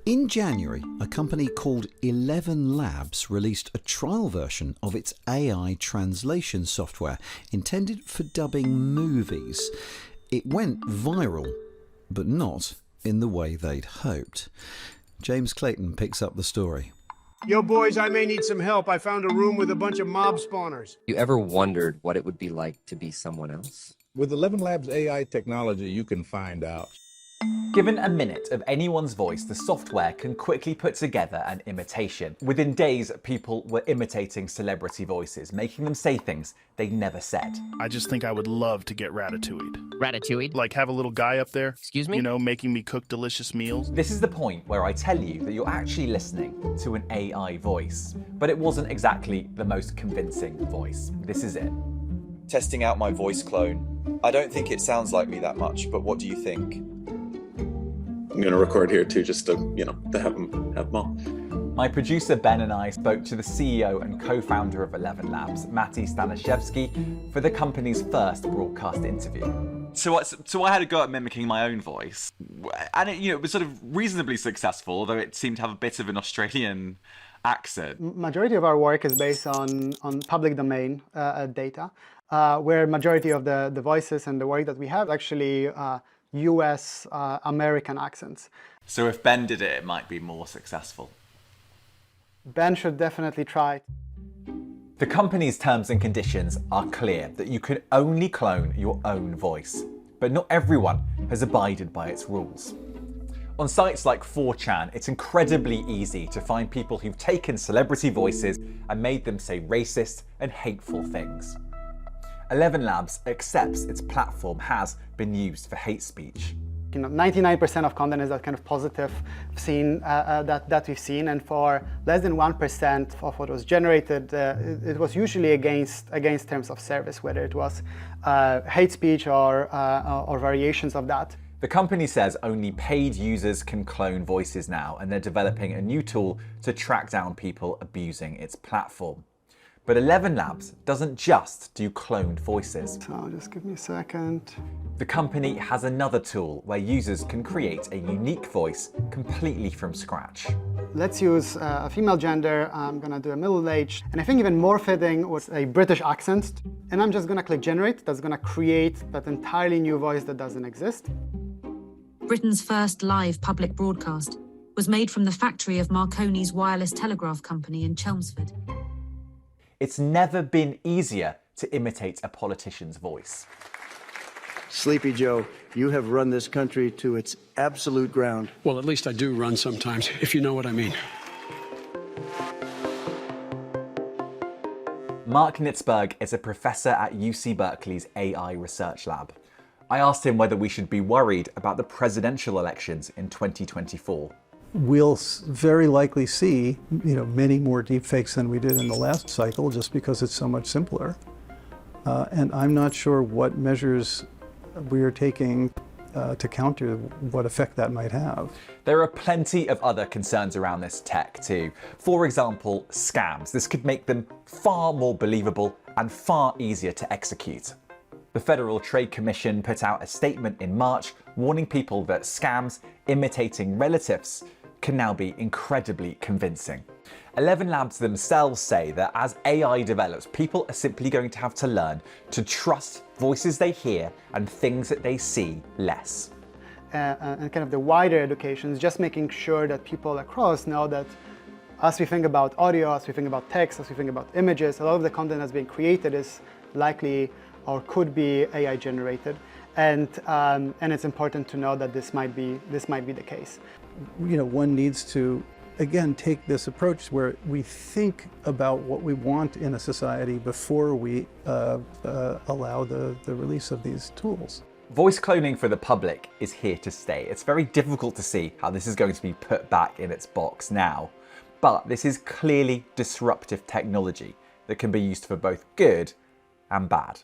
In January, a company called ElevenLabs released a trial version of its AI translation software intended for dubbing movies. It went viral, but not in the way they'd hoped. James Clayton picks up the story. Yo, boys, I may need some help. I found a room with a bunch of mob spawners. You ever wondered what it would be like to be someone else? With ElevenLabs AI technology, you can find out. Given a minute of anyone's voice, the software can quickly put together an imitation. Within days, people were imitating celebrity voices, making them say things they'd never said. I just think I would love to get ratatouille'd. Ratatouille? Like have a little guy up there, Excuse me? you know, making me cook delicious meals. This is the point where I tell you that you're actually listening to an AI voice. But it wasn't exactly the most convincing voice. This is it. Testing out my voice clone. I don't think it sounds like me that much, but what do you think? I'm going to record here too, just to, to have them on. My producer Ben and I spoke to the CEO and co-founder of ElevenLabs, Matti Stanishevsky, for the company's first broadcast interview. So I had a go at mimicking my own voice, and it was sort of reasonably successful, although it seemed to have a bit of an Australian accent. Majority of our work is based on public domain data, where majority of the voices and the work that we have actually US American accents. So if Ben did it, it might be more successful. Ben should definitely try. The company's terms and conditions are clear that you can only clone your own voice, but not everyone has abided by its rules. On sites like 4chan, it's incredibly easy to find people who've taken celebrity voices and made them say racist and hateful things. ElevenLabs accepts its platform has been used for hate speech. 99% of content is that kind of positive scene that we've seen, and for less than 1% of what was generated, it was usually against terms of service, whether it was hate speech or variations of that. The company says only paid users can clone voices now, and they're developing a new tool to track down people abusing its platform. But ElevenLabs doesn't just do cloned voices. So just give me a second. The company has another tool where users can create a unique voice completely from scratch. Let's use a female gender. I'm gonna do a middle-aged, and I think even more fitting was a British accent. And I'm just gonna click generate. That's gonna create that entirely new voice that doesn't exist. Britain's first live public broadcast was made from the factory of Marconi's wireless telegraph company in Chelmsford. It's never been easier to imitate a politician's voice. Sleepy Joe, you have run this country to its absolute ground. Well, at least I do run sometimes, if you know what I mean. Mark Nitzberg is a professor at UC Berkeley's AI Research Lab. I asked him whether we should be worried about the presidential elections in 2024. We'll very likely see, many more deepfakes than we did in the last cycle, just because it's so much simpler. And I'm not sure what measures we are taking to counter what effect that might have. There are plenty of other concerns around this tech too. For example, scams. This could make them far more believable and far easier to execute. The Federal Trade Commission put out a statement in March warning people that scams imitating relatives can now be incredibly convincing. ElevenLabs themselves say that as AI develops, people are simply going to have to learn to trust voices they hear and things that they see less. And kind of the wider education is just making sure that people across know that as we think about audio, as we think about text, as we think about images, a lot of the content that's being created is likely or could be AI generated. And it's important to know that this might be the case. One needs to, again, take this approach where we think about what we want in a society before we allow the release of these tools. Voice cloning for the public is here to stay. It's very difficult to see how this is going to be put back in its box now. But this is clearly disruptive technology that can be used for both good and bad.